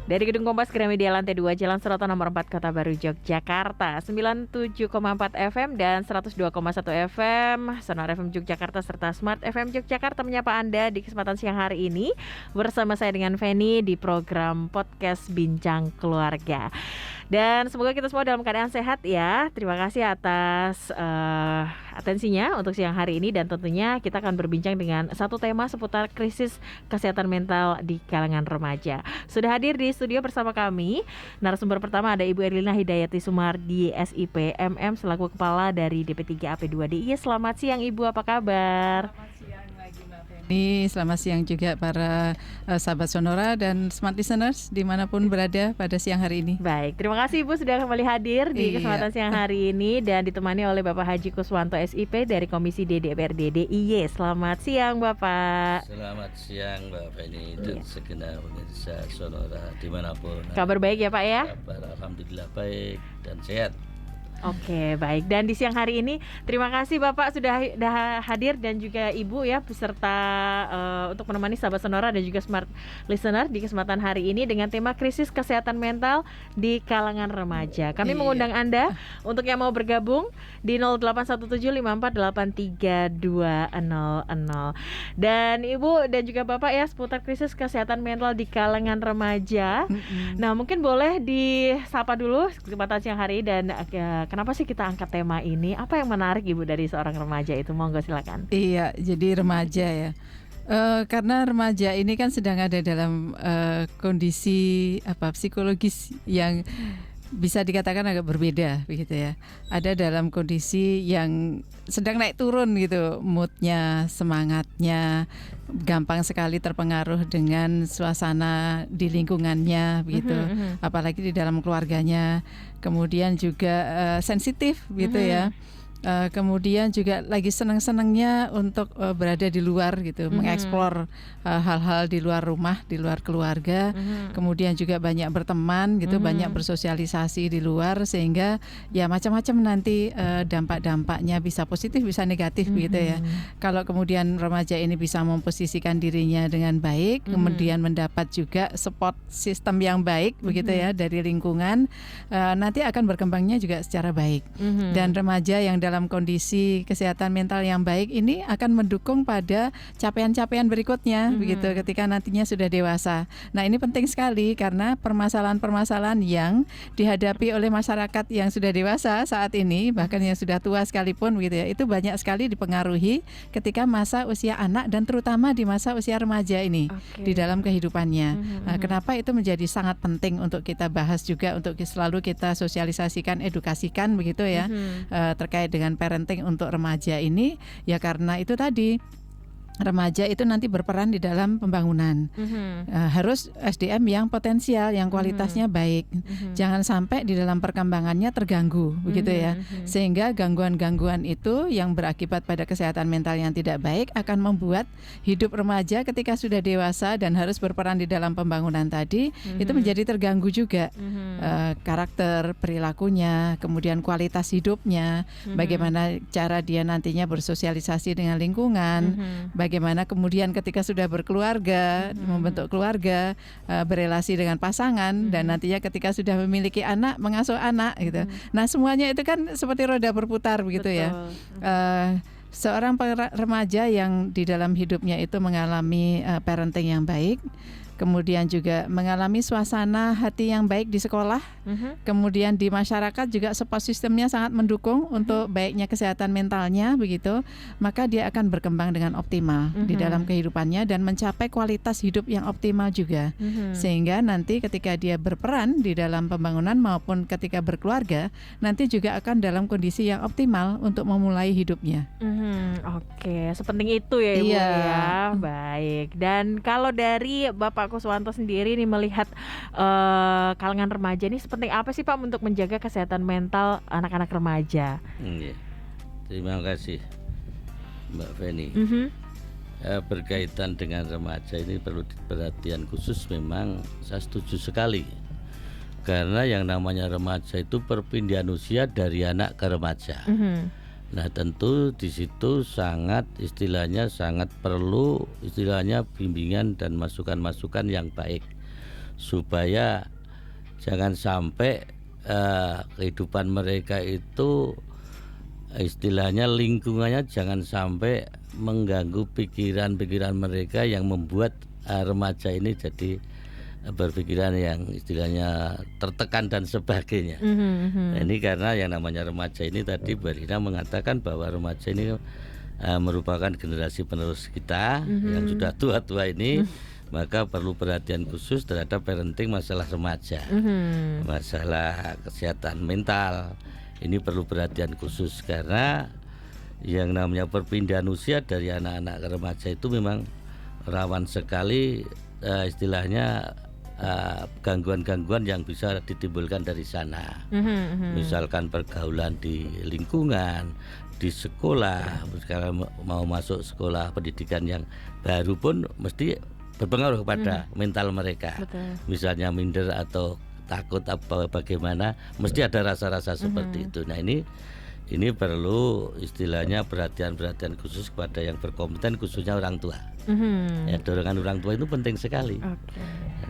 Dari Gedung Kompas Gramedia Lantai 2 Jalan Seroto nomor 4 Kota Baru Yogyakarta 97,4 FM dan 102,1 FM Sonora FM Yogyakarta serta Smart FM Yogyakarta menyapa Anda di kesempatan siang hari ini bersama saya dengan Feni di program podcast Bincang Keluarga. Dan semoga kita semua dalam keadaan sehat ya. Terima kasih atas atensinya untuk siang hari ini. Dan tentunya kita akan berbincang dengan satu tema seputar krisis kesehatan mental di kalangan remaja. Sudah hadir di studio bersama kami narasumber pertama ada Ibu Erlina Hidayati Sumardi SIP MM selaku Kepala dari DP3 AP2DIY. Selamat siang Ibu, apa kabar? Selamat siang lagi Mbak Feni. Selamat siang juga para sahabat Sonora dan Smart Listeners dimanapun berada pada siang hari ini. Baik, terima kasih Ibu sudah kembali hadir di kesempatan siang hari ini dan ditemani oleh Bapak Haji Kuswanto SIP dari Komisi D DPRD DIY. Selamat siang Bapak. Selamat siang Mbak Feni dan segenap pemirsa Sonora dimanapun. Kabar baik ya Pak ya? Kabar alhamdulillah baik dan sehat. Oke, baik. Dan di siang hari ini terima kasih Bapak sudah hadir dan juga Ibu ya beserta untuk menemani sahabat Sonora dan juga Smart Listener di kesempatan hari ini dengan tema krisis kesehatan mental di kalangan remaja. Kami mengundang Anda untuk yang mau bergabung di 081754832000. Dan Ibu dan juga Bapak ya seputar krisis kesehatan mental di kalangan remaja. Nah, mungkin boleh disapa dulu kesempatan siang hari dan kenapa sih kita angkat tema ini? Apa yang menarik Ibu dari seorang remaja itu? Monggo silakan. Iya, jadi remaja ya. Karena remaja ini kan sedang ada dalam kondisi psikologis yang bisa dikatakan agak berbeda begitu ya. Ada dalam kondisi yang sedang naik turun gitu, moodnya, semangatnya, gampang sekali terpengaruh dengan suasana di lingkungannya begitu, apalagi di dalam keluarganya. Kemudian juga sensitif gitu ya. Kemudian juga lagi senang-senangnya untuk berada di luar gitu, mengeksplor hal-hal di luar rumah, di luar keluarga. Kemudian juga banyak berteman gitu, banyak bersosialisasi di luar sehingga ya macam-macam nanti dampak-dampaknya bisa positif bisa negatif begitu ya. Kalau kemudian remaja ini bisa memposisikan dirinya dengan baik, kemudian mendapat juga support sistem yang baik begitu ya dari lingkungan, nanti akan berkembangnya juga secara baik. Dan remaja yang dalam kondisi kesehatan mental yang baik ini akan mendukung pada capaian-capaian berikutnya begitu ketika nantinya sudah dewasa. Nah, ini penting sekali karena permasalahan-permasalahan yang dihadapi oleh masyarakat yang sudah dewasa saat ini, bahkan yang sudah tua sekalipun begitu ya, itu banyak sekali dipengaruhi ketika masa usia anak dan terutama di masa usia remaja ini di dalam kehidupannya. Nah, kenapa itu menjadi sangat penting untuk kita bahas juga, untuk selalu kita sosialisasikan, edukasikan begitu ya, terkait dengan parenting untuk remaja ini ya, karena itu tadi remaja itu nanti berperan di dalam pembangunan. Harus SDM yang potensial, yang kualitasnya baik. Jangan sampai di dalam perkembangannya terganggu, begitu ya. Sehingga gangguan-gangguan itu yang berakibat pada kesehatan mental yang tidak baik akan membuat hidup remaja ketika sudah dewasa dan harus berperan di dalam pembangunan tadi itu menjadi terganggu juga. Karakter, perilakunya, kemudian kualitas hidupnya, bagaimana cara dia nantinya bersosialisasi dengan lingkungan, bagaimana kemudian ketika sudah berkeluarga, membentuk keluarga, berelasi dengan pasangan, dan nantinya ketika sudah memiliki anak, mengasuh anak gitu. Nah, semuanya itu kan seperti roda berputar begitu ya. Seorang remaja yang di dalam hidupnya itu mengalami parenting yang baik, kemudian juga mengalami suasana hati yang baik di sekolah, kemudian di masyarakat juga support sistemnya sangat mendukung untuk baiknya kesehatan mentalnya begitu, maka dia akan berkembang dengan optimal di dalam kehidupannya dan mencapai kualitas hidup yang optimal juga, sehingga nanti ketika dia berperan di dalam pembangunan maupun ketika berkeluarga, nanti juga akan dalam kondisi yang optimal untuk memulai hidupnya. Oke, sepenting itu ya Ibu ya. Baik. Dan kalau dari Bapak Kuswanto sendiri nih melihat kalangan remaja ini sepenting apa sih Pak untuk menjaga kesehatan mental anak-anak remaja? Terima kasih Mbak Feni. Berkaitan dengan remaja ini perlu perhatian khusus, memang saya setuju sekali. Karena yang namanya remaja itu perpindahan usia dari anak ke remaja. Nah, tentu di situ sangat perlu bimbingan dan masukan-masukan yang baik supaya jangan sampai kehidupan mereka itu istilahnya lingkungannya jangan sampai mengganggu pikiran-pikiran mereka yang membuat remaja ini jadi berpikiran yang istilahnya tertekan dan sebagainya. Nah, ini karena yang namanya remaja ini tadi Bu Erlina mengatakan bahwa remaja ini merupakan generasi penerus kita yang sudah tua-tua ini, maka perlu perhatian khusus terhadap parenting masalah remaja, masalah kesehatan mental. Ini perlu perhatian khusus karena yang namanya perpindahan usia dari anak-anak ke remaja itu memang rawan sekali istilahnya gangguan-gangguan yang bisa ditimbulkan dari sana. Misalkan pergaulan di lingkungan, di sekolah, sekarang mau masuk sekolah pendidikan yang baru pun mesti berpengaruh pada mental mereka. Betul. Misalnya minder atau takut apa bagaimana, mesti ada rasa-rasa seperti itu. Nah ini perlu istilahnya perhatian khusus kepada yang berkompeten, khususnya orang tua. Ya, dorongan orang tua itu penting sekali.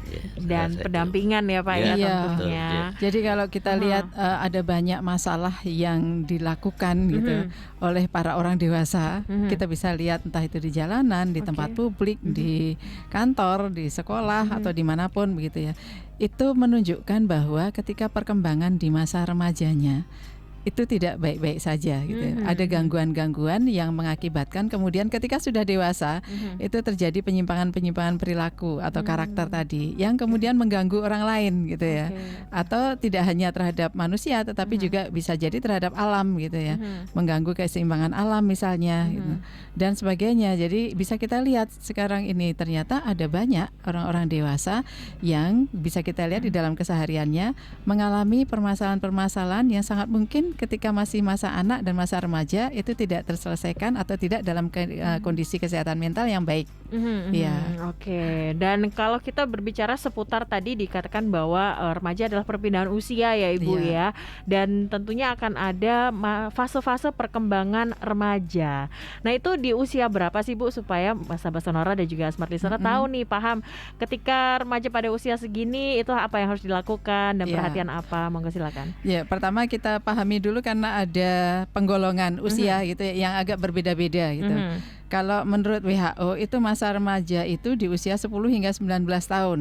Ya, Dan pendampingan ya Pak ya Iya. tentunya. Jadi kalau kita lihat ada banyak masalah yang dilakukan gitu oleh para orang dewasa, kita bisa lihat entah itu di jalanan, di tempat publik, di kantor, di sekolah atau dimanapun begitu ya. Itu menunjukkan bahwa ketika perkembangan di masa remajanya itu tidak baik-baik saja gitu. Ada gangguan-gangguan yang mengakibatkan kemudian ketika sudah dewasa itu terjadi penyimpangan-penyimpangan perilaku atau karakter tadi yang kemudian mengganggu orang lain gitu ya. Atau tidak hanya terhadap manusia tetapi juga bisa jadi terhadap alam gitu ya. Mengganggu keseimbangan alam misalnya gitu. Dan sebagainya. Jadi bisa kita lihat sekarang ini ternyata ada banyak orang-orang dewasa yang bisa kita lihat di dalam kesehariannya mengalami permasalahan-permasalahan yang sangat mungkin ketika masih masa anak dan masa remaja itu tidak terselesaikan atau tidak dalam kondisi kesehatan mental yang baik. Oke. Dan kalau kita berbicara seputar tadi dikatakan bahwa remaja adalah perpindahan usia ya Ibu ya. Dan tentunya akan ada fase-fase perkembangan remaja. Nah itu di usia berapa sih Bu supaya sahabat Sonora dan juga Smart Listener tahu nih, paham ketika remaja pada usia segini itu apa yang harus dilakukan dan perhatian apa? Monggo silakan. Ya, pertama kita pahami dulu karena ada penggolongan usia gitu ya, yang agak berbeda-beda gitu. Kalau menurut WHO itu masa remaja itu di usia 10 hingga 19 tahun.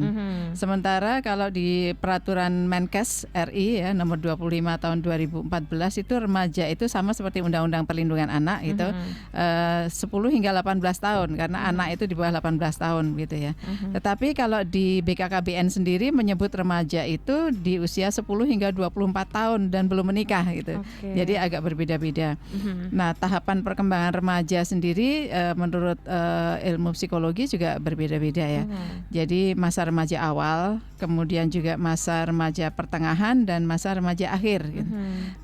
Sementara kalau di peraturan Menkes RI ya nomor 25 tahun 2014 itu remaja itu sama seperti Undang-Undang Perlindungan Anak gitu. 10 hingga 18 tahun karena anak itu di bawah 18 tahun gitu ya. Tetapi kalau di BKKBN sendiri menyebut remaja itu di usia 10 hingga 24 tahun dan belum menikah gitu. Jadi agak berbeda-beda. Nah, tahapan perkembangan remaja sendiri menurut ilmu psikologi juga berbeda-beda ya. Jadi masa remaja awal, kemudian juga masa remaja pertengahan dan masa remaja akhir gitu.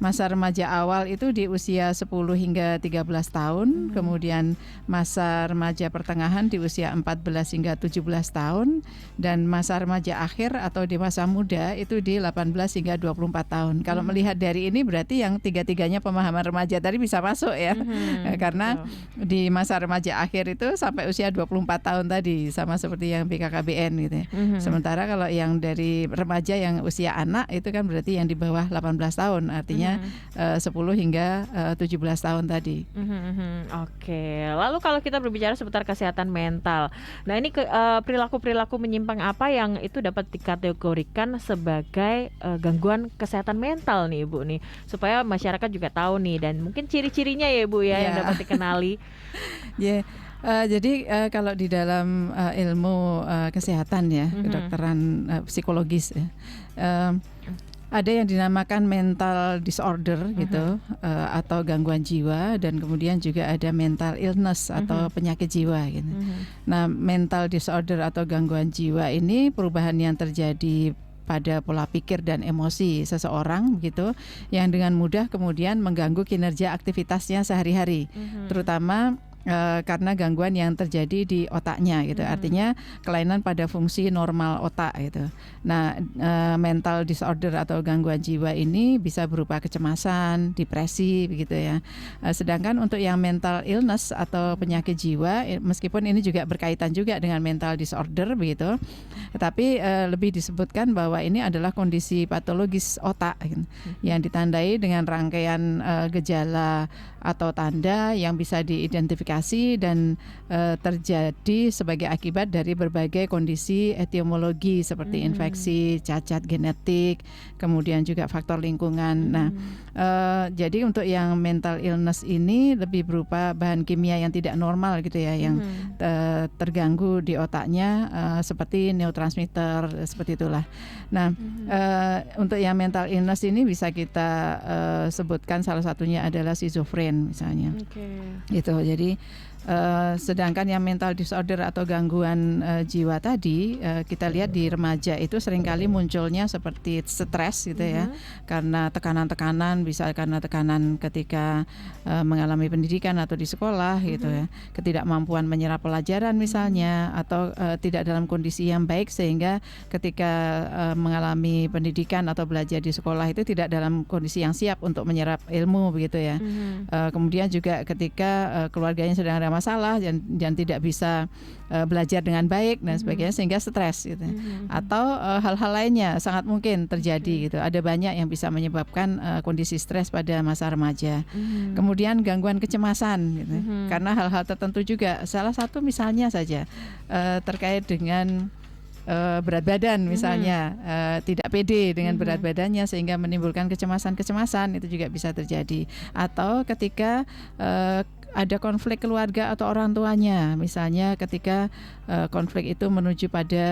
Masa remaja awal itu di usia 10 hingga 13 tahun, kemudian masa remaja pertengahan di usia 14 hingga 17 tahun dan masa remaja akhir atau di masa muda itu di 18 hingga 24 tahun. Kalau melihat dari ini berarti yang tiga-tiganya pemahaman remaja tadi bisa masuk ya. Karena di masa remaja akhir itu sampai usia 24 tahun tadi sama seperti yang BKKBN gitu ya. Sementara kalau yang dari remaja yang usia anak itu kan berarti yang di bawah 18 tahun artinya 10 hingga 17 tahun tadi. Oke. Lalu kalau kita berbicara seputar kesehatan mental. Nah, ini perilaku-perilaku menyimpang apa yang itu dapat dikategorikan sebagai gangguan kesehatan mental nih Ibu nih supaya masyarakat juga tahu nih dan mungkin ciri-cirinya ya Ibu ya yang dapat dikenali. Jadi kalau di dalam ilmu kesehatan ya, kedokteran psikologis ya, ada yang dinamakan mental disorder gitu atau gangguan jiwa dan kemudian juga ada mental illness atau penyakit jiwa gitu. Nah, mental disorder atau gangguan jiwa ini perubahan yang terjadi pada pola pikir dan emosi seseorang gitu yang dengan mudah kemudian mengganggu kinerja aktivitasnya sehari-hari, terutama karena gangguan yang terjadi di otaknya gitu. Artinya kelainan pada fungsi normal otak gitu. Nah, mental disorder atau gangguan jiwa ini bisa berupa kecemasan, depresi begitu ya. Sedangkan untuk yang mental illness atau penyakit jiwa, meskipun ini juga berkaitan juga dengan mental disorder begitu, Tetapi lebih disebutkan bahwa ini adalah kondisi patologis otak gitu, yang ditandai dengan rangkaian gejala atau tanda yang bisa diidentifikasi dan terjadi sebagai akibat dari berbagai kondisi etiologi seperti infeksi, cacat genetik, kemudian juga faktor lingkungan. Nah, jadi untuk yang mental illness ini lebih berupa bahan kimia yang tidak normal gitu ya, yang terganggu di otaknya, seperti neurotransmitter seperti itulah. Nah, untuk yang mental illness ini bisa kita sebutkan salah satunya adalah schizofren misalnya. Gitu. Jadi sedangkan yang mental disorder atau gangguan jiwa tadi, kita lihat di remaja itu seringkali munculnya seperti stres gitu ya, karena tekanan-tekanan, bisa karena tekanan ketika mengalami pendidikan atau di sekolah gitu ya, ketidakmampuan menyerap pelajaran misalnya, atau tidak dalam kondisi yang baik sehingga ketika mengalami pendidikan atau belajar di sekolah itu tidak dalam kondisi yang siap untuk menyerap ilmu begitu ya. Kemudian juga ketika keluarganya sedang ada masalah dan tidak bisa belajar dengan baik dan sebagainya sehingga stres gitu. Atau hal-hal lainnya sangat mungkin terjadi gitu. Ada banyak yang bisa menyebabkan kondisi stres pada masa remaja. Kemudian gangguan kecemasan gitu. Karena hal-hal tertentu juga, salah satu misalnya saja terkait dengan berat badan misalnya, tidak pede dengan berat badannya sehingga menimbulkan kecemasan itu juga bisa terjadi. Atau ketika ada konflik keluarga atau orang tuanya, misalnya ketika konflik itu menuju pada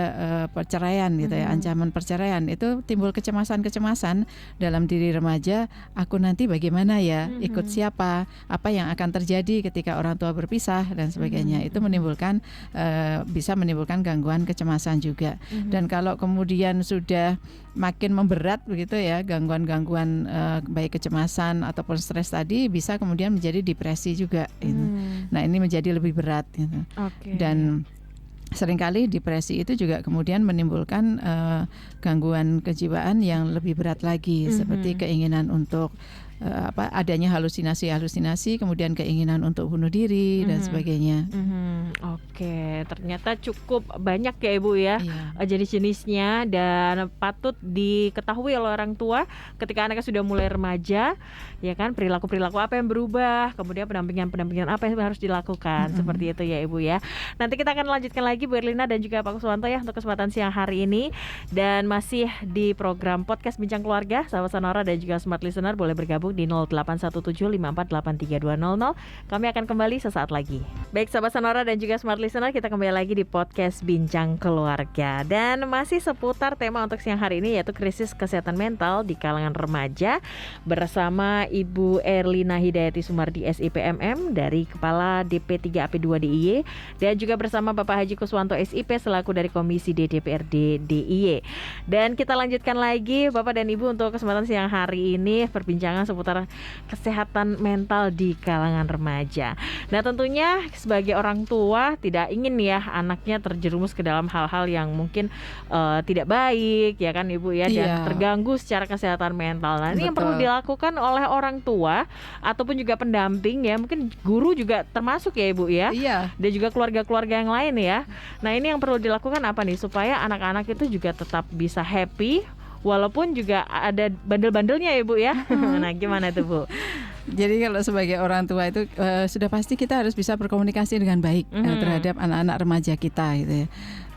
perceraian gitu ya, ancaman perceraian, itu timbul kecemasan dalam diri remaja, aku nanti bagaimana ya, ikut siapa, apa yang akan terjadi ketika orang tua berpisah dan sebagainya. Itu menimbulkan bisa menimbulkan gangguan kecemasan juga. Dan kalau kemudian sudah makin memberat begitu ya, gangguan-gangguan baik kecemasan ataupun stres tadi bisa kemudian menjadi depresi juga gitu. Nah, ini menjadi lebih berat gitu. Dan seringkali depresi itu juga kemudian menimbulkan gangguan kejiwaan yang lebih berat lagi, seperti keinginan untuk adanya halusinasi, kemudian keinginan untuk bunuh diri dan sebagainya. Oke, ternyata cukup banyak ya Ibu ya, jenis-jenisnya, dan patut diketahui oleh orang tua ketika anaknya sudah mulai remaja, ya kan, perilaku-perilaku apa yang berubah, kemudian pendampingan apa yang harus dilakukan, seperti itu ya Ibu ya. Nanti kita akan lanjutkan lagi Bu Erlina dan juga Pak Kuswanto ya untuk kesempatan siang hari ini, dan masih di program podcast Bincang Keluarga. Sahabat Sonora dan juga Smart Listener boleh bergabung di 081754832000. Kami akan kembali sesaat lagi. Baik sahabat Sonora dan juga Smart Listener, kita kembali lagi di podcast Bincang Keluarga, dan masih seputar tema untuk siang hari ini, yaitu krisis kesehatan mental di kalangan remaja, bersama Ibu Erlina Hidayati Sumardi SIPMM dari Kepala DP3 AP2 DIY, dan juga bersama Bapak Haji Kuswanto SIP selaku dari Komisi DPRD DIY. Dan kita lanjutkan lagi Bapak dan Ibu untuk kesempatan siang hari ini, perbincangan seputar kesehatan mental di kalangan remaja. Nah, tentunya sebagai orang tua tidak ingin ya anaknya terjerumus ke dalam hal-hal yang mungkin tidak baik, ya kan Ibu ya, dan terganggu secara kesehatan mental. Nah, ini yang perlu dilakukan oleh orang tua ataupun juga pendamping ya, mungkin guru juga termasuk ya Ibu ya, dan juga keluarga-keluarga yang lain ya. Nah, ini yang perlu dilakukan apa nih supaya anak-anak itu juga tetap bisa happy walaupun juga ada bandel-bandelnya ya Bu ya. Nah, gimana tuh Bu? Jadi kalau sebagai orang tua itu sudah pasti kita harus bisa berkomunikasi dengan baik terhadap anak-anak remaja kita gitu ya.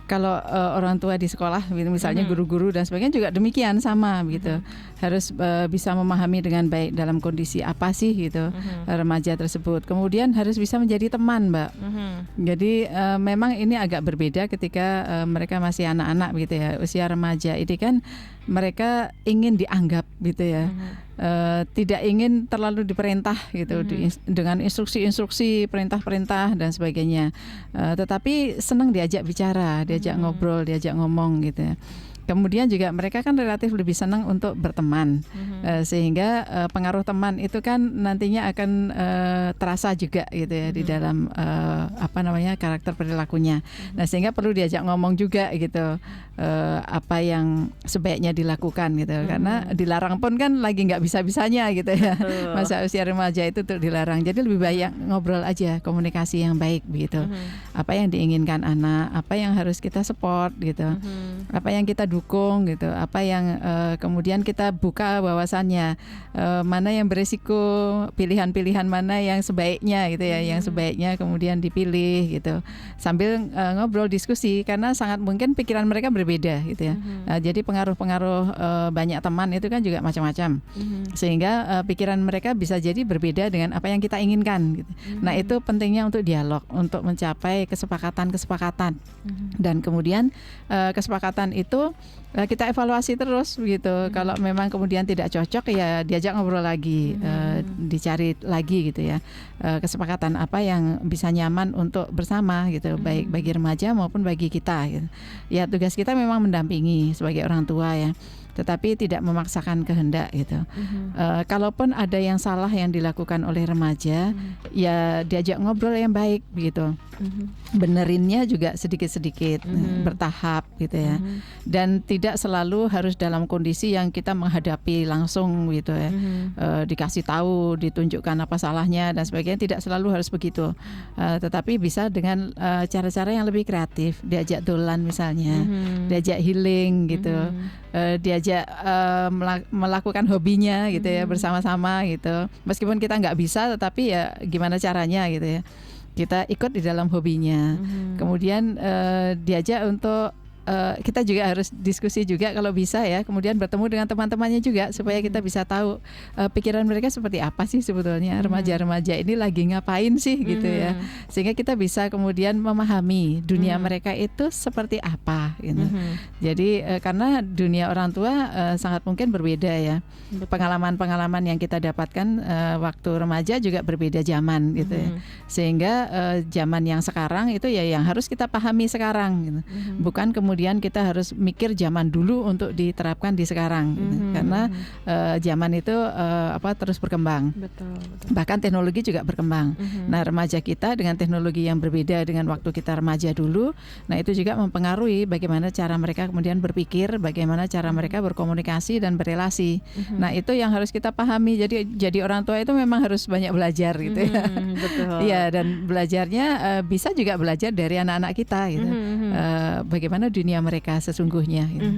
Kalau orang tua di sekolah misalnya guru-guru dan sebagainya juga demikian sama gitu. Harus bisa memahami dengan baik dalam kondisi apa sih gitu remaja tersebut. Kemudian harus bisa menjadi teman, Mbak. Jadi memang ini agak berbeda ketika mereka masih anak-anak gitu ya. Usia remaja ini kan mereka ingin dianggap gitu ya. Tidak ingin terlalu diperintah gitu dengan instruksi-instruksi, perintah-perintah dan sebagainya. Tetapi senang diajak bicara, diajak ngobrol, diajak ngomong gitu ya. Kemudian juga mereka kan relatif lebih senang untuk berteman, sehingga pengaruh teman itu kan nantinya akan terasa juga gitu ya di dalam karakter perilakunya. Nah sehingga perlu diajak ngomong juga gitu, apa yang sebaiknya dilakukan gitu, karena dilarang pun kan lagi nggak bisa-bisanya gitu ya. Masa usia remaja itu tuh dilarang. Jadi lebih baik ngobrol aja, komunikasi yang baik begitu. Apa yang diinginkan anak, apa yang harus kita support gitu, apa yang kita dukung gitu, apa yang kemudian kita buka wawasannya, mana yang berisiko, pilihan-pilihan mana yang sebaiknya gitu ya, yang sebaiknya kemudian dipilih gitu, sambil ngobrol diskusi, karena sangat mungkin pikiran mereka berbeda gitu ya. Jadi pengaruh-pengaruh banyak teman itu kan juga macam-macam, sehingga pikiran mereka bisa jadi berbeda dengan apa yang kita inginkan gitu. Nah itu pentingnya untuk dialog, untuk mencapai kesepakatan, dan kemudian kesepakatan itu kita evaluasi terus gitu. Kalau memang kemudian tidak cocok ya diajak ngobrol lagi, dicari lagi gitu ya, kesepakatan apa yang bisa nyaman untuk bersama gitu, baik bagi remaja maupun bagi kita gitu. Ya tugas kita memang mendampingi sebagai orang tua ya, tetapi tidak memaksakan kehendak gitu. Kalaupun ada yang salah yang dilakukan oleh remaja, ya diajak ngobrol yang baik begitu. Benerinnya juga sedikit-sedikit, bertahap gitu ya. Dan tidak selalu harus dalam kondisi yang kita menghadapi langsung gitu ya. Dikasih tahu, ditunjukkan apa salahnya dan sebagainya, tidak selalu harus begitu. Tetapi bisa dengan cara-cara yang lebih kreatif, diajak dolan misalnya, diajak healing gitu. Diajak melakukan hobinya gitu ya, bersama-sama gitu. Meskipun kita nggak bisa, tetapi ya gimana caranya gitu ya, kita ikut di dalam hobinya. Kemudian diajak untuk kita juga harus diskusi juga kalau bisa ya, kemudian bertemu dengan teman-temannya juga supaya kita bisa tahu pikiran mereka seperti apa sih sebetulnya, remaja-remaja ini lagi ngapain sih gitu ya, sehingga kita bisa kemudian memahami dunia mereka itu seperti apa gitu. Jadi karena dunia orang tua sangat mungkin berbeda ya. Pengalaman-pengalaman yang kita dapatkan waktu remaja juga berbeda zaman gitu ya, sehingga zaman yang sekarang itu ya yang harus kita pahami sekarang gitu. Bukan kemudian kita harus mikir zaman dulu untuk diterapkan di sekarang gitu. Karena zaman itu terus berkembang. Betul. Bahkan teknologi juga berkembang. Nah remaja kita dengan teknologi yang berbeda dengan waktu kita remaja dulu, nah itu juga mempengaruhi bagaimana cara mereka kemudian berpikir, bagaimana cara mereka berkomunikasi dan berelasi. Nah itu yang harus kita pahami. Jadi orang tua itu memang harus banyak belajar gitu ya. Betul. Iya, dan belajarnya bisa juga belajar dari anak-anak kita gitu. Bagaimana dunia mereka sesungguhnya gitu.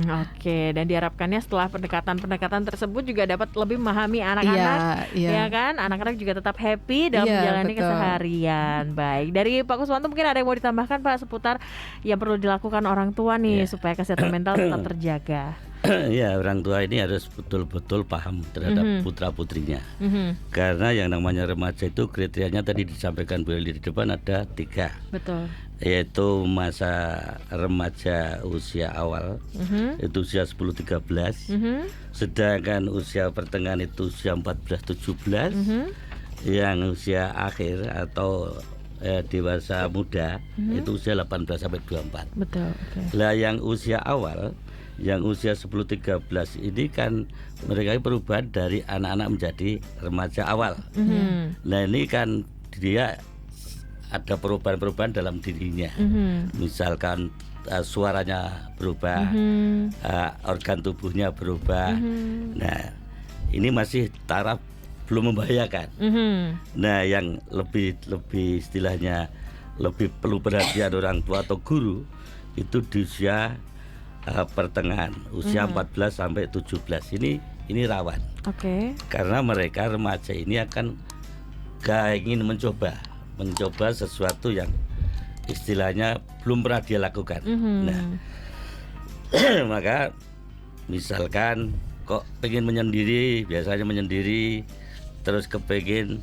Oke, dan diharapkannya setelah pendekatan tersebut juga dapat lebih memahami anak-anak, ya kan? Anak-anak juga tetap happy dalam menjalani keseharian. Baik, dari Pak Kuswanto mungkin ada yang mau ditambahkan Pak seputar yang perlu dilakukan orang tua nih supaya kesehatan mental tetap terjaga. Ya, orang tua ini harus betul-betul paham terhadap putra-putrinya. Karena yang namanya remaja itu kriterianya tadi disampaikan Bu Eli di depan ada 3. Betul. Yaitu masa remaja usia awal, itu usia 10-13. Sedangkan usia pertengahan itu usia 14-17. Yang usia akhir atau dewasa muda itu usia 18-24. Betul. Okay. Lah yang usia awal, yang usia 10-13 ini kan mereka perubahan dari anak-anak menjadi remaja awal. Nah ini kan dia ada perubahan-perubahan dalam dirinya. Misalkan suaranya berubah, organ tubuhnya berubah. Nah ini masih taraf belum membahayakan. Nah yang lebih istilahnya lebih perlu perhatian orang tua atau guru itu di usia pertengahan, usia 14 sampai 17 ini rawan. Oke. Karena mereka remaja ini akan ingin mencoba sesuatu yang istilahnya belum pernah dia lakukan. Nah, maka misalkan kok pengen menyendiri, biasanya menyendiri, terus kepengin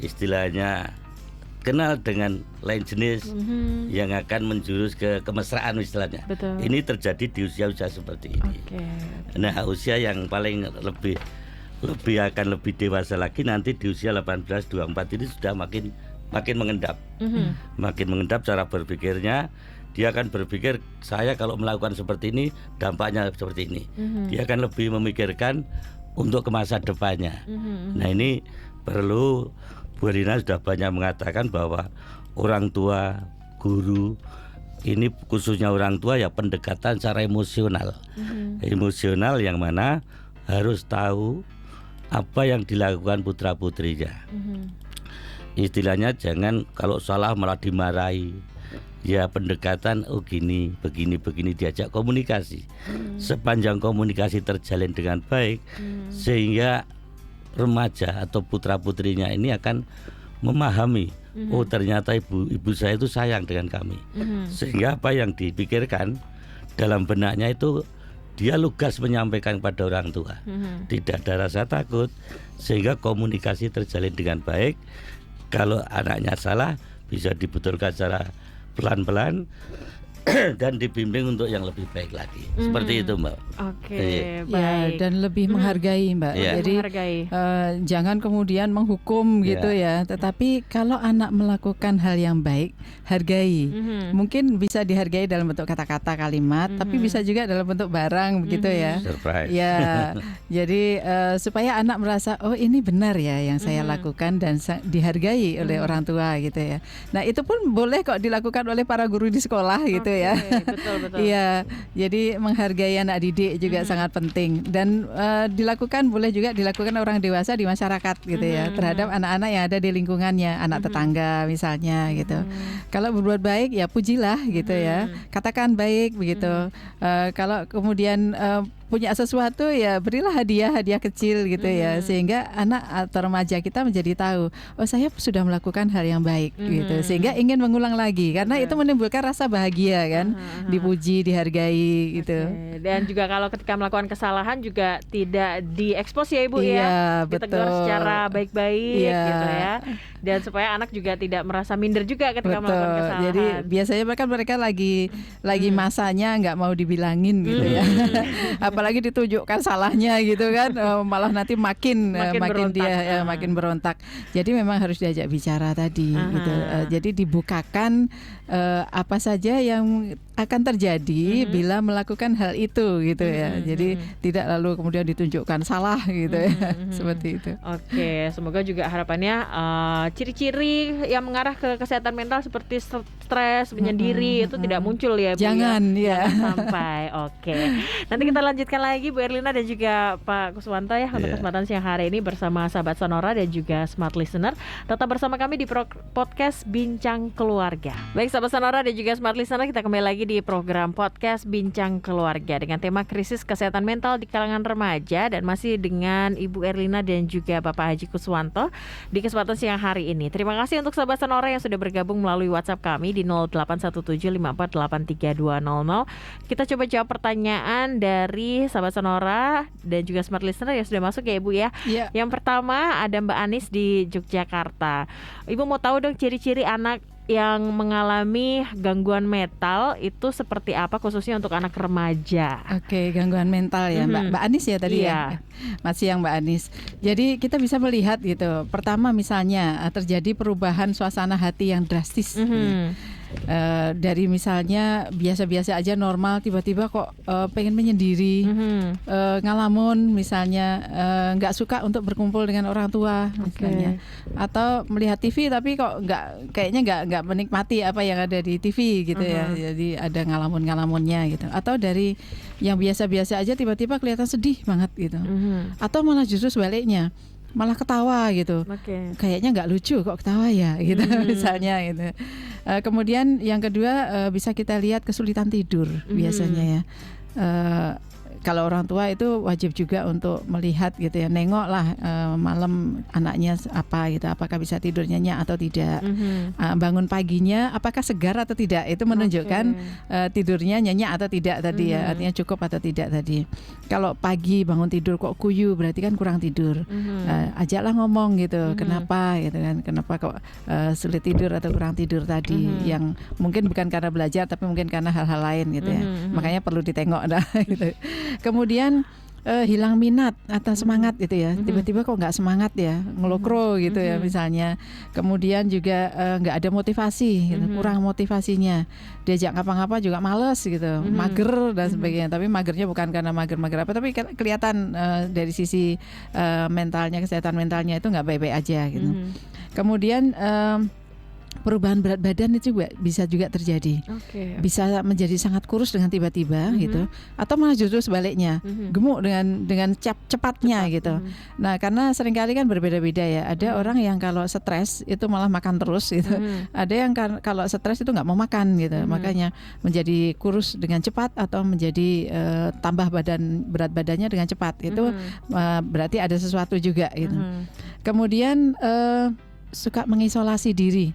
istilahnya kenal dengan lain jenis yang akan menjurus ke kemesraan istilahnya. Betul. Ini terjadi di usia-usia seperti ini. Nah, usia yang paling lebih dewasa lagi nanti di usia 18-24 ini sudah makin mengendap. Makin mengendap cara berpikirnya dia akan berpikir saya kalau melakukan seperti ini dampaknya seperti ini. Dia akan lebih memikirkan untuk ke masa depannya. Nah ini perlu, Bu Erlina sudah banyak mengatakan bahwa orang tua, guru, ini khususnya orang tua ya pendekatan secara emosional. Emosional yang mana harus tahu apa yang dilakukan putra-putrinya. Istilahnya jangan kalau salah malah dimarahi. Ya pendekatan gini, begini diajak komunikasi. Sepanjang komunikasi terjalin dengan baik, sehingga remaja atau putra-putrinya ini akan memahami, oh ternyata ibu saya itu sayang dengan kami. Sehingga apa yang dipikirkan dalam benaknya itu dia lugas menyampaikan kepada orang tua. Tidak ada rasa takut, sehingga komunikasi terjalin dengan baik. Kalau anaknya salah bisa dibetulkan secara pelan-pelan dan dibimbing untuk yang lebih baik lagi. Seperti itu, Mbak. Oke, baik. Ya, dan lebih menghargai, Mbak. Jadi jangan kemudian menghukum gitu ya. Tetapi kalau anak melakukan hal yang baik, hargai. Mungkin bisa dihargai dalam bentuk kata-kata, kalimat, tapi bisa juga dalam bentuk barang begitu ya. Surprise. Ya, jadi supaya anak merasa oh ini benar ya yang saya lakukan dan dihargai oleh orang tua gitu ya. Nah itu pun boleh kok dilakukan oleh para guru di sekolah gitu ya. Betul. Iya, jadi menghargai anak didik juga sangat penting dan boleh juga dilakukan orang dewasa di masyarakat gitu ya terhadap anak-anak yang ada di lingkungannya, anak tetangga misalnya gitu. Kalau berbuat baik ya pujilah gitu ya, katakan baik begitu. Kalau kemudian punya sesuatu ya berilah hadiah kecil gitu ya, sehingga anak atau remaja kita menjadi tahu oh saya sudah melakukan hal yang baik gitu, sehingga ingin mengulang lagi karena itu menimbulkan rasa bahagia kan, dipuji, dihargai gitu. Dan juga kalau ketika melakukan kesalahan juga tidak diekspos ya Ibu ya, ditegur secara baik-baik gitu ya, dan supaya anak juga tidak merasa minder juga ketika melakukan kesalahan. Jadi biasanya mereka lagi masanya nggak mau dibilangin gitu ya. Apalagi ditunjukkan salahnya gitu kan, malah nanti makin dia makin berontak. Jadi memang harus diajak bicara tadi gitu. Jadi dibukakan apa saja yang akan terjadi bila melakukan hal itu gitu ya. Jadi tidak lalu kemudian ditunjukkan salah gitu ya. Seperti itu. Oke, semoga juga harapannya ciri-ciri yang mengarah ke kesehatan mental seperti stres, menyendiri itu tidak muncul ya Bu. Jangan sampai. Oke. Nanti kita lanjutkan lagi Bu Erlina dan juga Pak Kuswanto ya untuk kesempatan siang hari ini bersama sahabat Sonora dan juga Smart Listener. Tetap bersama kami di podcast Bincang Keluarga. Baik sahabat Sonora dan juga Smart Listener, kita kembali lagi di program podcast Bincang Keluarga dengan tema krisis kesehatan mental di kalangan remaja dan masih dengan Ibu Erlina dan juga Bapak Haji Kuswanto di kesempatan siang hari ini. Terima kasih untuk sahabat Sonora yang sudah bergabung melalui WhatsApp kami di 081754832000. Kita coba jawab pertanyaan dari sahabat Sonora dan juga Smart Listener yang sudah masuk ya Ibu ya. Yang pertama ada Mbak Anis di Yogyakarta. Ibu mau tahu dong ciri-ciri anak yang mengalami gangguan mental itu seperti apa khususnya untuk anak remaja. Oke, gangguan mental ya Mbak Anis ya tadi ya. Masih yang Mbak Anis. Jadi kita bisa melihat gitu. Pertama misalnya terjadi perubahan suasana hati yang drastis. Dari misalnya biasa-biasa aja normal tiba-tiba kok pengen menyendiri, ngalamun misalnya, nggak suka untuk berkumpul dengan orang tua misalnya, atau melihat TV tapi kok kayaknya nggak menikmati apa yang ada di TV gitu ya, jadi ada ngalamun-ngalamunnya gitu, atau dari yang biasa-biasa aja tiba-tiba kelihatan sedih banget gitu, atau malah justru sebaliknya malah ketawa gitu, kayaknya nggak lucu kok ketawa ya gitu misalnya gitu. Kemudian yang kedua bisa kita lihat kesulitan tidur biasanya ya. Kalau orang tua itu wajib juga untuk melihat gitu ya, nengok lah malam anaknya apa gitu, apakah bisa tidur nyenyak atau tidak, bangun paginya apakah segar atau tidak, itu menunjukkan tidurnya nyenyak atau tidak tadi ya, artinya cukup atau tidak tadi. Kalau pagi bangun tidur kok kuyu berarti kan kurang tidur, ajaklah ngomong gitu, kenapa gitu kan, kenapa kok sulit tidur atau kurang tidur tadi, yang mungkin bukan karena belajar tapi mungkin karena hal-hal lain gitu ya, makanya perlu ditengok dah gitu. Kemudian hilang minat atau semangat gitu ya, tiba-tiba kok nggak semangat ya, ngelokro gitu ya misalnya. Kemudian juga nggak ada motivasi, gitu, kurang motivasinya, diajak ngapa-ngapa juga males gitu, mager dan sebagainya. Tapi magernya bukan karena mager-mager apa, tapi kelihatan dari sisi mentalnya, kesehatan mentalnya itu nggak baik-baik aja gitu. Kemudian perubahan berat badan itu bisa juga terjadi. Bisa menjadi sangat kurus dengan tiba-tiba gitu, atau malah justru sebaliknya, gemuk dengan cepatnya gitu. Nah, karena seringkali kan berbeda-beda ya. Ada orang yang kalau stres itu malah makan terus gitu. Ada yang kalau stres itu nggak mau makan gitu. Makanya menjadi kurus dengan cepat atau menjadi tambah berat badannya dengan cepat. Itu berarti ada sesuatu juga gitu. Kemudian suka mengisolasi diri,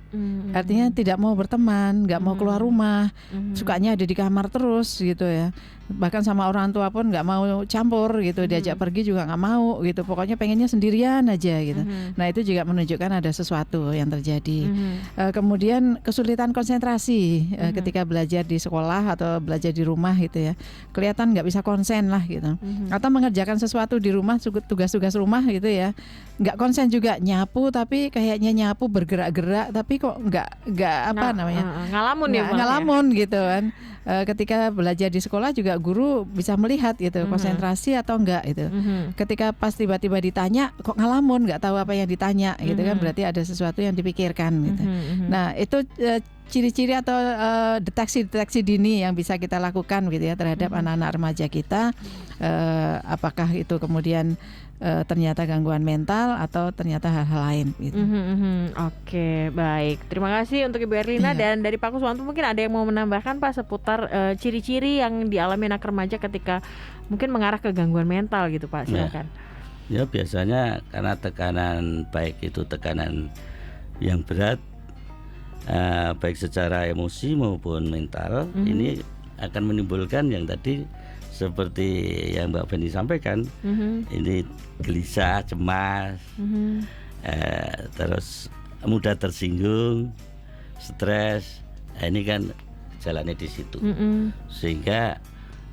artinya tidak mau berteman, nggak mau keluar rumah, sukanya ada di kamar terus gitu ya. Bahkan sama orang tua pun nggak mau campur gitu, diajak pergi juga nggak mau gitu. Pokoknya pengennya sendirian aja gitu. Nah, itu juga menunjukkan ada sesuatu yang terjadi. Kemudian kesulitan konsentrasi ketika belajar di sekolah atau belajar di rumah gitu ya. Kelihatan nggak bisa konsen lah gitu. Atau mengerjakan sesuatu di rumah, tugas-tugas rumah gitu ya. Nggak konsen juga, nyapu tapi kayaknya nyapu bergerak-gerak tapi kok nggak apa namanya ngalamun gitu kan. Ketika belajar di sekolah juga guru bisa melihat gitu konsentrasi atau enggak gitu. Ketika pas tiba-tiba ditanya kok ngalamun, nggak tahu apa yang ditanya gitu kan, berarti ada sesuatu yang dipikirkan gitu. Nah, itu ciri-ciri atau deteksi dini yang bisa kita lakukan gitu ya terhadap anak-anak remaja kita. Apakah itu kemudian ternyata gangguan mental atau ternyata hal-hal lain gitu. Oke, baik. Terima kasih untuk Ibu Erlina. Dan dari Pak Kuswanto mungkin ada yang mau menambahkan Pak seputar ciri-ciri yang dialami anak remaja ketika mungkin mengarah ke gangguan mental gitu Pak, silakan. Ya, biasanya karena tekanan, baik itu tekanan yang berat, baik secara emosi maupun mental, ini akan menimbulkan yang tadi seperti yang Mbak Feni sampaikan, ini gelisah, cemas, terus mudah tersinggung, stres. Nah, ini kan jalannya di situ. Sehingga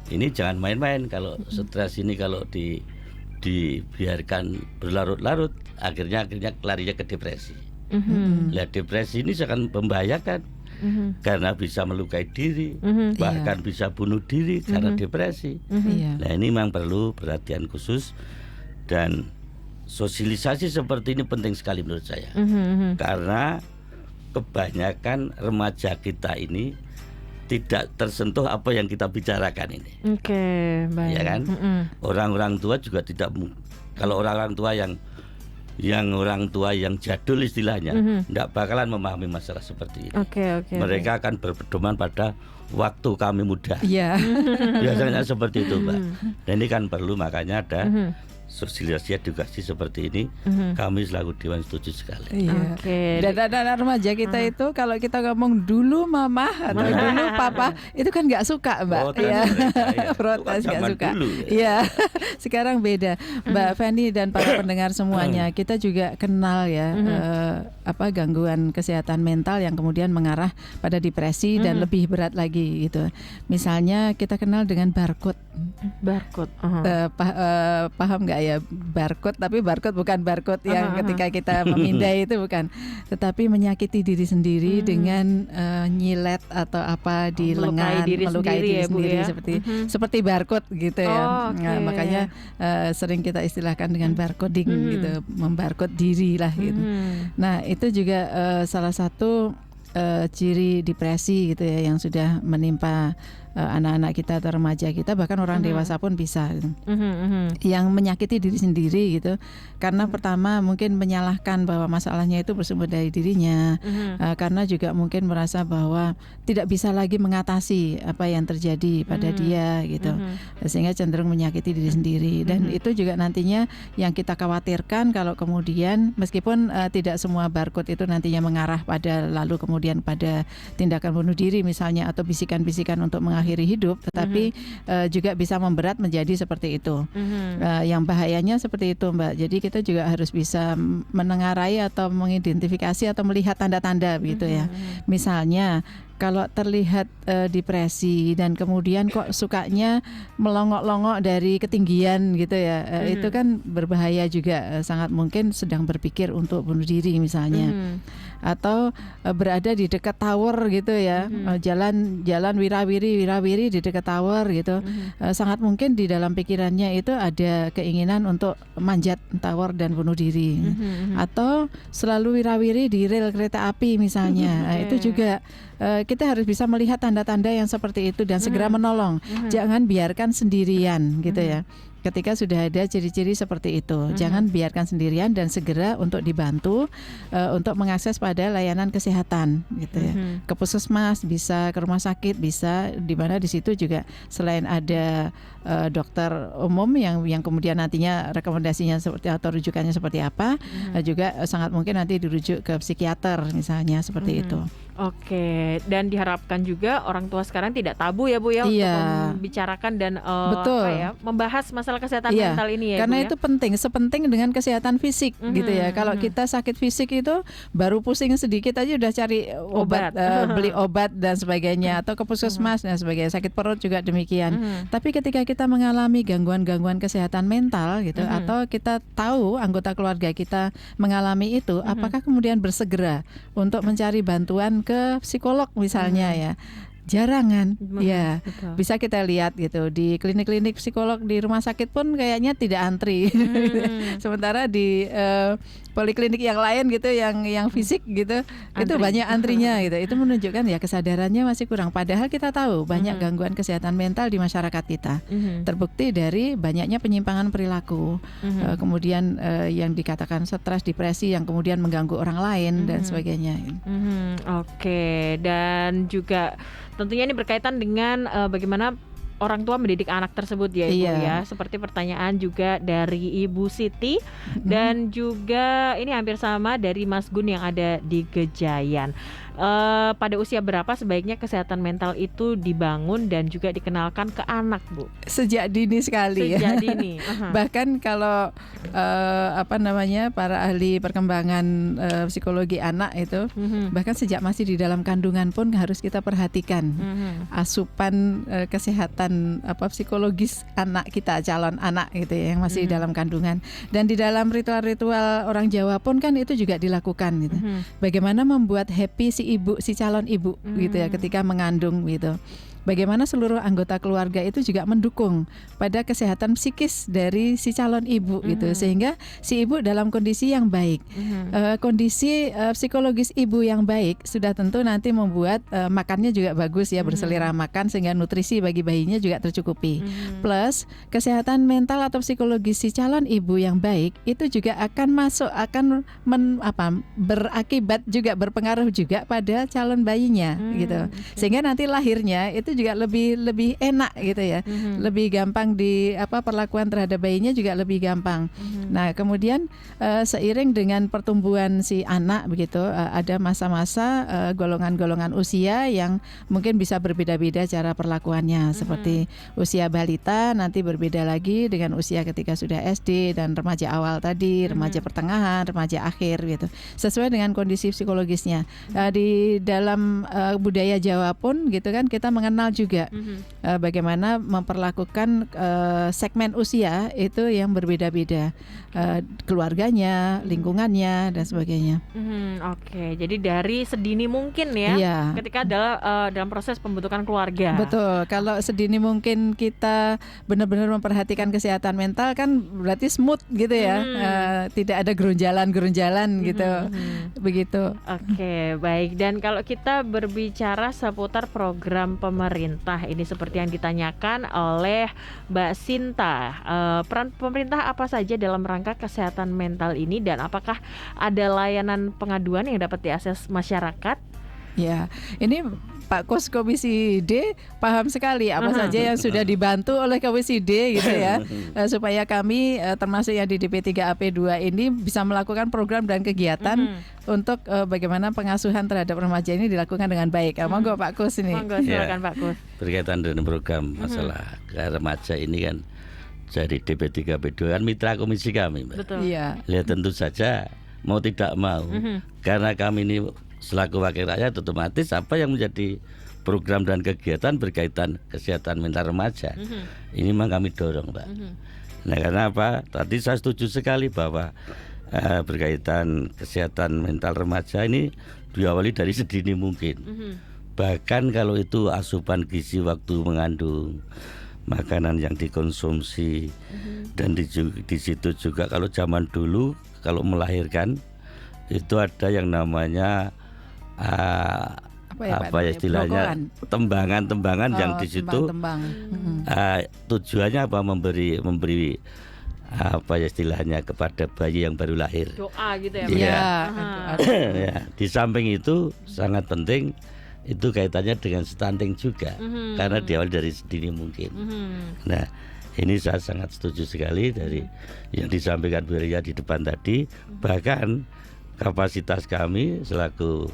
ini jangan main-main kalau stres ini, kalau dibiarkan berlarut-larut, akhirnya larinya ke depresi. Lihat depresi ini sangat membahayakan. Karena bisa melukai diri, bahkan bisa bunuh diri karena depresi. Nah, ini memang perlu perhatian khusus, dan sosialisasi seperti ini penting sekali menurut saya. Karena kebanyakan remaja kita ini tidak tersentuh apa yang kita bicarakan ini. Baik. Ya kan? Orang-orang tua juga tidak, kalau orang-orang tua yang orang tua yang jadul istilahnya, tidak bakalan memahami masalah seperti ini. Mereka akan berpedoman pada waktu kami muda. Biasanya seperti itu, Mbak. Dan ini kan perlu, makanya ada sosialisasi edukasi seperti ini. Kami selaku Dewan setuju sekali. Dan anak remaja kita itu kalau kita ngomong dulu mama atau dulu papa, itu kan nggak suka Mbak. Protes, nggak suka. Sekarang beda. Mbak Feni dan para pendengar semuanya, kita juga kenal ya gangguan kesehatan mental yang kemudian mengarah pada depresi dan lebih berat lagi gitu. Misalnya kita kenal dengan barcode. Paham nggak ya barcode? Tapi barcode bukan barcode yang ketika kita memindai itu bukan, tetapi menyakiti diri sendiri dengan nyilet atau apa di lengan, melukai diri sendiri seperti barcode gitu ya. Nah, makanya sering kita istilahkan dengan barcoding gitu, membarcode diri lah gitu. Nah, itu juga salah satu ciri depresi gitu ya yang sudah menimpa anak-anak kita atau remaja kita, bahkan orang dewasa pun bisa gitu. Yang menyakiti diri sendiri gitu, karena pertama mungkin menyalahkan bahwa masalahnya itu bersumber dari dirinya, karena juga mungkin merasa bahwa tidak bisa lagi mengatasi apa yang terjadi pada dia gitu, sehingga cenderung menyakiti diri sendiri. Dan itu juga nantinya yang kita khawatirkan kalau kemudian meskipun tidak semua barcode itu nantinya mengarah pada lalu kemudian pada tindakan bunuh diri misalnya, atau bisikan-bisikan untuk mengakhiri hidup, tetapi juga bisa memberat menjadi seperti itu. Yang bahayanya seperti itu, Mbak. Jadi kita juga harus bisa menengarai atau mengidentifikasi atau melihat tanda-tanda gitu ya. Misalnya kalau terlihat depresi dan kemudian kok sukanya melongok-longok dari ketinggian gitu ya, itu kan berbahaya juga, sangat mungkin sedang berpikir untuk bunuh diri misalnya. Atau berada di dekat tower gitu ya, jalan wirawiri di dekat tower gitu, sangat mungkin di dalam pikirannya itu ada keinginan untuk manjat tower dan bunuh diri. Atau selalu wirawiri di rel kereta api misalnya. Itu juga kita harus bisa melihat tanda-tanda yang seperti itu dan segera menolong. Jangan biarkan sendirian gitu ya. Ketika sudah ada ciri-ciri seperti itu, jangan biarkan sendirian dan segera untuk dibantu untuk mengakses pada layanan kesehatan gitu ya. Ke puskesmas bisa, ke rumah sakit bisa, di mana di situ juga selain ada dokter umum yang kemudian nantinya rekomendasinya seperti atau rujukannya seperti apa, juga sangat mungkin nanti dirujuk ke psikiater misalnya seperti itu. Oke, dan diharapkan juga orang tua sekarang tidak tabu ya Bu ya untuk membicarakan dan membahas masalah kesehatan mental ini ya. Karena Bu, itu penting, sepenting dengan kesehatan fisik gitu ya. Kalau kita sakit fisik itu baru pusing sedikit aja udah cari obat, beli obat dan sebagainya, atau ke puskesmas dan sebagainya. Sakit perut juga demikian. Tapi ketika kita mengalami gangguan-gangguan kesehatan mental gitu, atau kita tahu anggota keluarga kita mengalami itu, apakah kemudian bersegera untuk mencari bantuan ke psikolog misalnya ya? Jarangan, ya betul. Bisa kita lihat gitu di klinik-klinik psikolog di rumah sakit pun kayaknya tidak antri. Sementara di poliklinik yang lain gitu, yang fisik gitu, itu banyak antrinya gitu. Itu menunjukkan ya kesadarannya masih kurang. Padahal kita tahu banyak gangguan kesehatan mental di masyarakat kita. Terbukti dari banyaknya penyimpangan perilaku, kemudian yang dikatakan stres, depresi yang kemudian mengganggu orang lain dan sebagainya. Oke, dan juga tentunya ini berkaitan dengan bagaimana orang tua mendidik anak tersebut ya Ibu ya. Seperti pertanyaan juga dari Ibu Siti dan juga ini hampir sama dari Mas Gun yang ada di Gejayan. Pada usia berapa sebaiknya kesehatan mental itu dibangun dan juga dikenalkan ke anak, Bu? Sejak dini sekali. Sejak dini. Bahkan kalau para ahli perkembangan psikologi anak itu, bahkan sejak masih di dalam kandungan pun harus kita perhatikan asupan kesehatan psikologis anak kita, calon anak gitu ya, yang masih dalam kandungan. Dan di dalam ritual-ritual orang Jawa pun kan itu juga dilakukan gitu. Bagaimana membuat happy si calon ibu gitu ya ketika mengandung gitu. Bagaimana seluruh anggota keluarga itu juga mendukung pada kesehatan psikis dari si calon ibu gitu, sehingga si ibu dalam kondisi yang baik. Kondisi psikologis ibu yang baik sudah tentu nanti membuat makannya juga bagus ya, berselera makan sehingga nutrisi bagi bayinya juga tercukupi. Plus kesehatan mental atau psikologis si calon ibu yang baik itu juga akan berakibat juga, berpengaruh juga pada calon bayinya gitu. Sehingga nanti lahirnya itu juga lebih enak gitu ya, lebih gampang perlakuan terhadap bayinya juga lebih gampang. Nah kemudian seiring dengan pertumbuhan si anak begitu, ada masa-masa golongan-golongan usia yang mungkin bisa berbeda-beda cara perlakuannya. Seperti usia balita nanti berbeda lagi dengan usia ketika sudah SD dan remaja awal tadi, remaja pertengahan, remaja akhir gitu, sesuai dengan kondisi psikologisnya. Di dalam budaya Jawa pun gitu kan, kita mengenal juga bagaimana memperlakukan segmen usia itu yang berbeda-beda, keluarganya, lingkungannya dan sebagainya. Oke, jadi dari sedini mungkin ya, ketika dalam proses pembentukan keluarga. Betul, kalau sedini mungkin kita benar-benar memperhatikan kesehatan mental kan berarti smooth gitu ya, tidak ada gerunjalan gitu, begitu. Oke, baik. Dan kalau kita berbicara seputar program pemerintah ini seperti yang ditanyakan oleh Mbak Sinta, peran pemerintah apa saja dalam rangka kesehatan mental ini dan apakah ada layanan pengaduan yang dapat diakses masyarakat? Ya, ini Pak Kus Komisi D paham sekali apa saja yang sudah dibantu oleh Komisi D gitu ya, supaya kami termasuk yang di DP3AP2 ini bisa melakukan program dan kegiatan untuk bagaimana pengasuhan terhadap remaja ini dilakukan dengan baik. Monggo Pak Kus ini. Monggo silakan Pak Kus. Berkaitan dengan program masalah remaja ini kan, jadi DP3AP2 kan mitra komisi kami, Mbak. Betul. Iya. Ya tentu saja mau tidak mau, karena kami ini selaku wakil rakyat otomatis apa yang menjadi program dan kegiatan berkaitan kesehatan mental remaja ini memang kami dorong, Pak. Nah, karena apa? Tadi saya setuju sekali bahwa berkaitan kesehatan mental remaja ini diawali dari sedini mungkin. Bahkan kalau itu asupan gizi waktu mengandung, makanan yang dikonsumsi, dan di situ juga kalau zaman dulu kalau melahirkan itu ada yang namanya apa ya istilahnya tembangan yang di situ tujuannya apa memberi apa ya istilahnya kepada bayi yang baru lahir, doa gitu ya, ya. Di samping itu sangat penting itu kaitannya dengan stunting juga karena diawali dari sedini mungkin. Nah, ini saya sangat setuju sekali dari yang disampaikan Bu Ria di depan tadi. Bahkan kapasitas kami selaku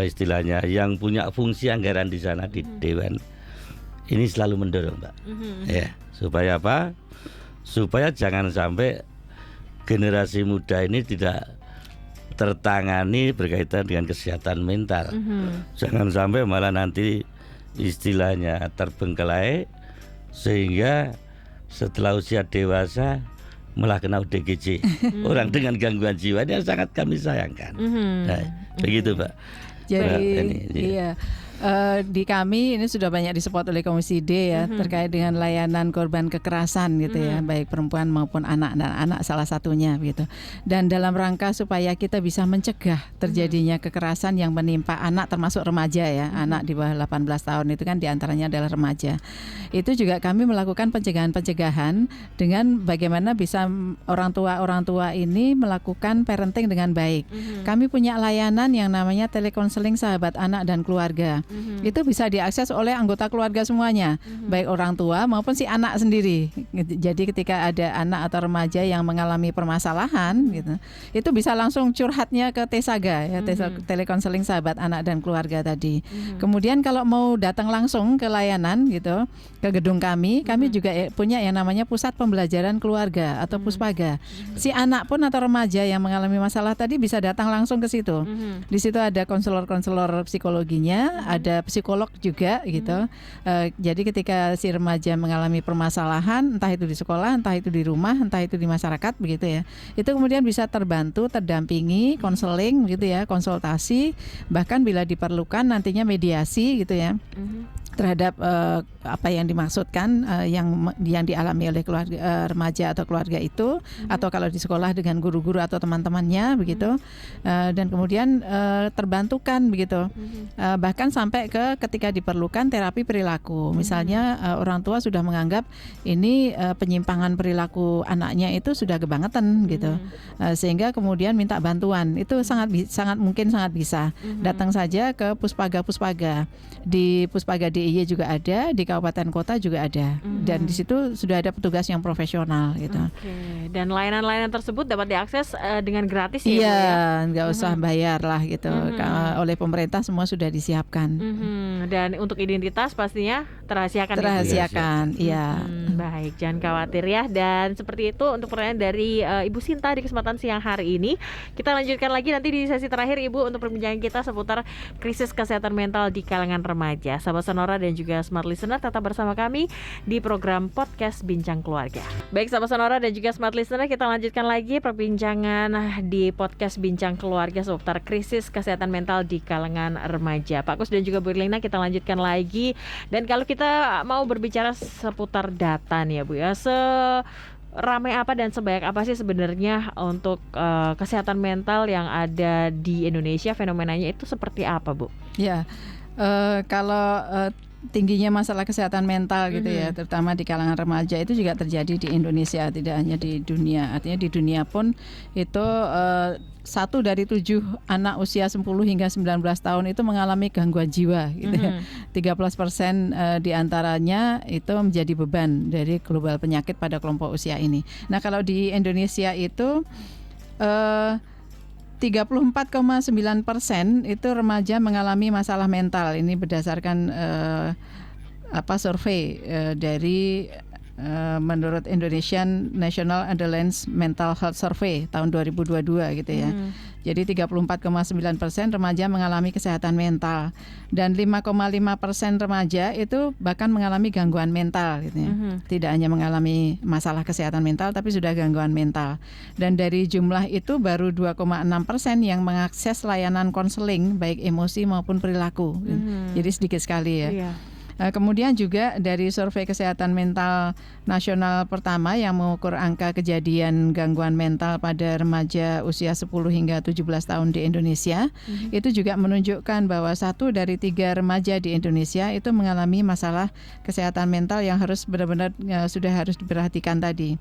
istilahnya yang punya fungsi anggaran di sana di Dewan ini selalu mendorong, Pak. Ya, supaya apa? Supaya jangan sampai generasi muda ini tidak tertangani berkaitan dengan kesehatan mental. Jangan sampai malah nanti istilahnya terbengkelai sehingga setelah usia dewasa malah kena ODGJ. Orang dengan gangguan jiwa ini sangat kami sayangkan. Nah, begitu, Pak. Jadi iya. Di kami ini sudah banyak disupport oleh Komisi D ya terkait dengan layanan korban kekerasan gitu ya, baik perempuan maupun anak, dan anak salah satunya gitu. Dan dalam rangka supaya kita bisa mencegah terjadinya kekerasan yang menimpa anak termasuk remaja ya, anak di bawah 18 tahun itu kan diantaranya adalah remaja. Itu juga kami melakukan pencegahan dengan bagaimana bisa orang tua ini melakukan parenting dengan baik. Kami punya layanan yang namanya telekonseling sahabat anak dan keluarga. Itu bisa diakses oleh anggota keluarga semuanya, baik orang tua maupun si anak sendiri. Jadi ketika ada anak atau remaja yang mengalami permasalahan gitu, itu bisa langsung curhatnya ke TESAGA ya, telekonseling sahabat anak dan keluarga tadi. Kemudian kalau mau datang langsung ke layanan gitu, ke gedung kami juga punya yang namanya Pusat Pembelajaran Keluarga atau Puspaga. Si anak pun atau remaja yang mengalami masalah tadi bisa datang langsung ke situ. Di situ ada konselor-konselor psikologinya, ada psikolog juga gitu. Jadi ketika si remaja mengalami permasalahan, entah itu di sekolah, entah itu di rumah, entah itu di masyarakat begitu ya, itu kemudian bisa terbantu, terdampingi, konseling gitu ya, konsultasi, bahkan bila diperlukan nantinya mediasi gitu ya. Terhadap apa yang dimaksudkan yang dialami oleh keluarga remaja atau keluarga itu, atau kalau di sekolah dengan guru-guru atau teman-temannya begitu, dan kemudian terbantukan begitu, bahkan sampai ke ketika diperlukan terapi perilaku. Misalnya orang tua sudah menganggap ini penyimpangan perilaku anaknya itu sudah kebangetan gitu, sehingga kemudian minta bantuan. Itu sangat mungkin sangat bisa datang saja ke Puspaga di Puspaga DIY juga ada, di kabupaten kota juga ada, dan di situ sudah ada petugas yang profesional gitu. Dan layanan-layanan tersebut dapat diakses dengan gratis ya? Iya, nggak usah bayar lah gitu. Oleh pemerintah semua sudah disiapkan. Dan untuk identitas pastinya terahasiakan. Terahasiakan, iya. Baik, jangan khawatir ya. Dan seperti itu untuk pertanyaan dari Ibu Sinta di kesempatan siang hari ini. Kita lanjutkan lagi nanti di sesi terakhir, Ibu, untuk perbincangan kita seputar krisis kesehatan mental di kalangan remaja. Sahabat Sonora dan juga Smart Listener, tetap bersama kami di program Podcast Bincang Keluarga. Baik, sahabat Sonora dan juga Smart Listener, kita lanjutkan lagi perbincangan di Podcast Bincang Keluarga seputar krisis kesehatan mental di kalangan remaja. Pak Kus dan juga Bu Erlina, kita lanjutkan lagi. Dan kalau kita mau berbicara seputar data nih ya Bu ya, ramai apa dan sebanyak apa sih sebenarnya untuk kesehatan mental yang ada di Indonesia, fenomenanya itu seperti apa Bu? Ya, kalau tingginya masalah kesehatan mental gitu ya, terutama di kalangan remaja, itu juga terjadi di Indonesia, tidak hanya di dunia. Artinya di dunia pun itu 1 dari 7 anak usia 10 hingga 19 tahun itu mengalami gangguan jiwa gitu ya. 13% diantaranya itu menjadi beban dari global penyakit pada kelompok usia ini. Nah, kalau di Indonesia itu 34,9% itu remaja mengalami masalah mental. Ini berdasarkan survei dari menurut Indonesian National Adolescent Mental Health Survey tahun 2022 gitu ya. Jadi 34,9% remaja mengalami kesehatan mental dan 5,5% remaja itu bahkan mengalami gangguan mental gitu ya. Tidak hanya mengalami masalah kesehatan mental tapi sudah gangguan mental. Dan dari jumlah itu baru 2,6% yang mengakses layanan konseling baik emosi maupun perilaku. Jadi sedikit sekali ya. Kemudian juga dari survei kesehatan mental nasional pertama yang mengukur angka kejadian gangguan mental pada remaja usia 10 hingga 17 tahun di Indonesia, itu juga menunjukkan bahwa 1 dari 3 remaja di Indonesia itu mengalami masalah kesehatan mental yang harus benar-benar sudah harus diperhatikan tadi.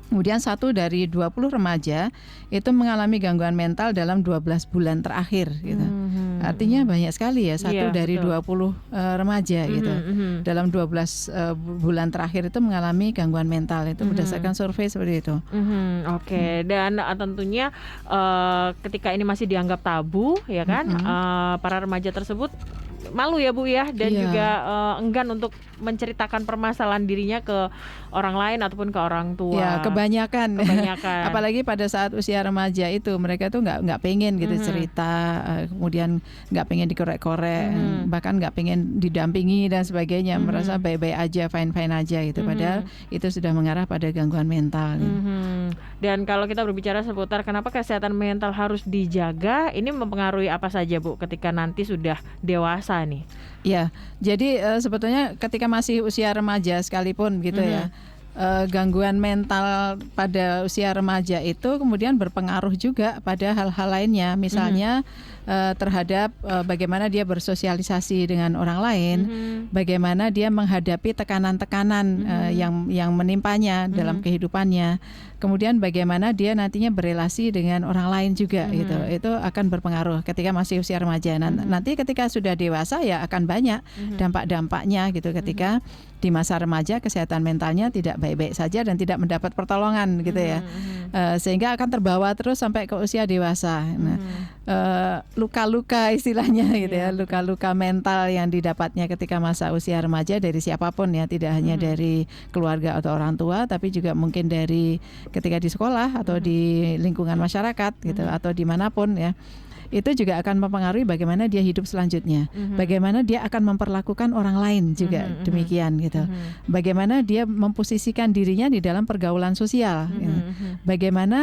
Kemudian 1 dari 20 remaja itu mengalami gangguan mental dalam 12 bulan terakhir gitu. Artinya banyak sekali ya, 1 dari betul. 20 remaja gitu. Dalam 12 bulan terakhir itu mengalami gangguan mental, itu berdasarkan survei seperti itu. Oke. Dan tentunya ketika ini masih dianggap tabu ya kan, para remaja tersebut malu ya Bu ya, dan juga enggan untuk menceritakan permasalahan dirinya ke orang lain ataupun ke orang tua. Ya, kebanyakan. Apalagi pada saat usia remaja itu mereka tuh nggak pengen gitu cerita, kemudian nggak pengen dikorek-korek, bahkan nggak pengen didampingi dan sebagainya, merasa baik-baik aja, fine-fine aja gitu. Padahal itu sudah mengarah pada gangguan mental. Gitu. Dan kalau kita berbicara seputar kenapa kesehatan mental harus dijaga, ini mempengaruhi apa saja Bu ketika nanti sudah dewasa nih? Ya, jadi sebetulnya ketika masih usia remaja sekalipun gitu ya, gangguan mental pada usia remaja itu kemudian berpengaruh juga pada hal-hal lainnya, misalnya terhadap bagaimana dia bersosialisasi dengan orang lain, bagaimana dia menghadapi tekanan-tekanan yang menimpanya dalam kehidupannya, kemudian bagaimana dia nantinya berelasi dengan orang lain juga gitu. Itu akan berpengaruh ketika masih usia remaja. Nanti ketika sudah dewasa ya akan banyak dampak-dampaknya gitu ketika di masa remaja kesehatan mentalnya tidak baik-baik saja dan tidak mendapat pertolongan gitu ya. Sehingga akan terbawa terus sampai ke usia dewasa. Luka-luka istilahnya gitu ya, luka-luka mental yang didapatnya ketika masa usia remaja dari siapapun ya, tidak hanya dari keluarga atau orang tua, tapi juga mungkin dari ketika di sekolah atau di lingkungan masyarakat gitu, atau dimanapun ya. Itu juga akan mempengaruhi bagaimana dia hidup selanjutnya, bagaimana dia akan memperlakukan orang lain juga demikian gitu, bagaimana dia memposisikan dirinya di dalam pergaulan sosial, gitu. Bagaimana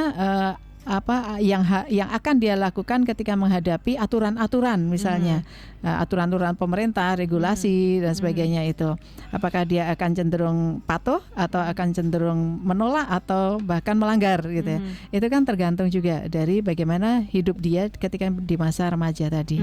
apa yang akan dia lakukan ketika menghadapi aturan-aturan misalnya, aturan-aturan pemerintah, regulasi dan sebagainya itu. Apakah dia akan cenderung patuh atau akan cenderung menolak atau bahkan melanggar gitu ya. Itu kan tergantung juga dari bagaimana hidup dia ketika di masa remaja tadi.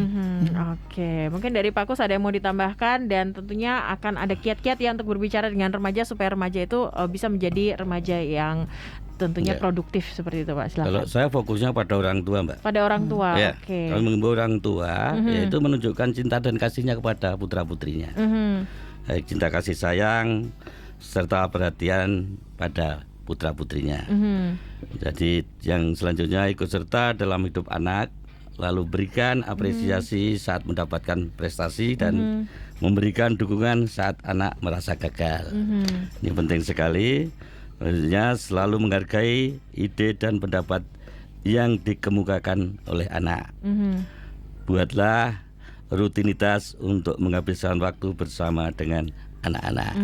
Oke, mungkin dari Pak Kus ada yang mau ditambahkan, dan tentunya akan ada kiat-kiat ya untuk berbicara dengan remaja supaya remaja itu bisa menjadi remaja yang tentunya produktif seperti itu Pak. Silakan. Kalau saya fokusnya pada orang tua Mbak. Pada orang tua, Kalau mengimbau orang tua, yaitu menunjukkan cinta dan kasihnya kepada putra-putrinya. Baik cinta kasih sayang serta perhatian pada putra-putrinya. Jadi yang selanjutnya ikut serta dalam hidup anak, lalu berikan apresiasi saat mendapatkan prestasi dan memberikan dukungan saat anak merasa gagal. Ini penting sekali. Maksudnya selalu menghargai ide dan pendapat yang dikemukakan oleh anak. Buatlah rutinitas untuk menghabiskan waktu bersama dengan anak-anak.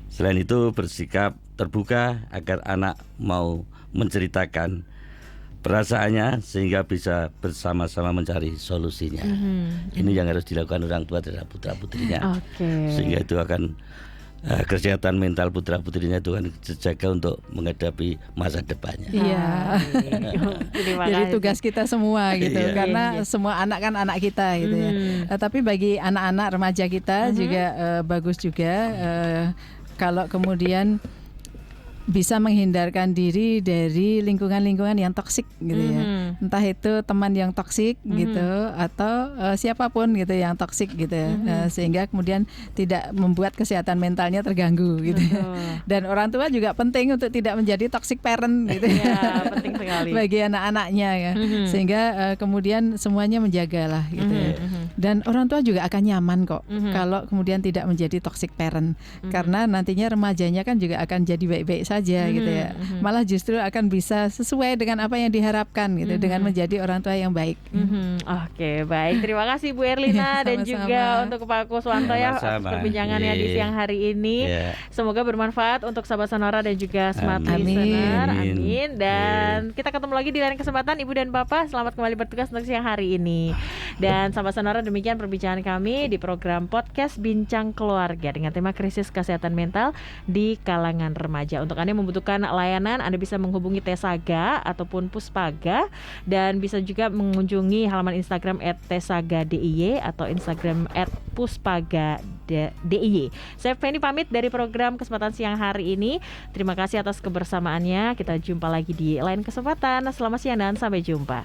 Selain itu bersikap terbuka agar anak mau menceritakan perasaannya sehingga bisa bersama-sama mencari solusinya. Ini yang harus dilakukan orang tua terhadap putra-putrinya. Sehingga itu akan kesehatan mental putra-putrinya itu kan terjaga untuk menghadapi masa depannya. Iya. Jadi tugas kita semua gitu, karena semua anak kan anak kita gitu ya. Tapi bagi anak-anak remaja kita juga bagus juga kalau kemudian bisa menghindarkan diri dari lingkungan-lingkungan yang toksik gitu ya. Entah itu teman yang toksik gitu atau siapapun gitu yang toksik gitu ya. Sehingga kemudian tidak membuat kesehatan mentalnya terganggu gitu. Dan orang tua juga penting untuk tidak menjadi toxic parent gitu ya. Penting sekali bagi anak-anaknya ya. Sehingga kemudian semuanya menjagalah gitu ya. Dan orang tua juga akan nyaman kok Mhm. kalau kemudian tidak menjadi toxic parent, karena nantinya remajanya kan juga akan jadi baik-baik saja gitu ya. Malah justru akan bisa sesuai dengan apa yang diharapkan gitu, dengan menjadi orang tua yang baik. Oke, baik. Terima kasih Bu Erlina dan Sama-sama. juga untuk Pak Kuswanto ya atas Sama-sama. perbincangannya di Iya. siang hari ini. Ya. Semoga bermanfaat untuk sahabat Sonora dan juga Smart Amin. Listener. Amin. Amin. Dan kita ketemu lagi di lain kesempatan Ibu dan Bapak. Selamat kembali bertugas untuk siang hari ini. Dan sahabat Sonora, demikian perbincangan kami di program podcast Bincang Keluarga dengan tema krisis kesehatan mental di kalangan remaja. Untuk Anda yang membutuhkan layanan, Anda bisa menghubungi Tesaga ataupun Puspaga, dan bisa juga mengunjungi halaman Instagram @tesaga_diy atau Instagram @puspaga_diy. Saya Feni pamit dari program kesempatan siang hari ini. Terima kasih atas kebersamaannya. Kita jumpa lagi di lain kesempatan. Selamat siang dan sampai jumpa.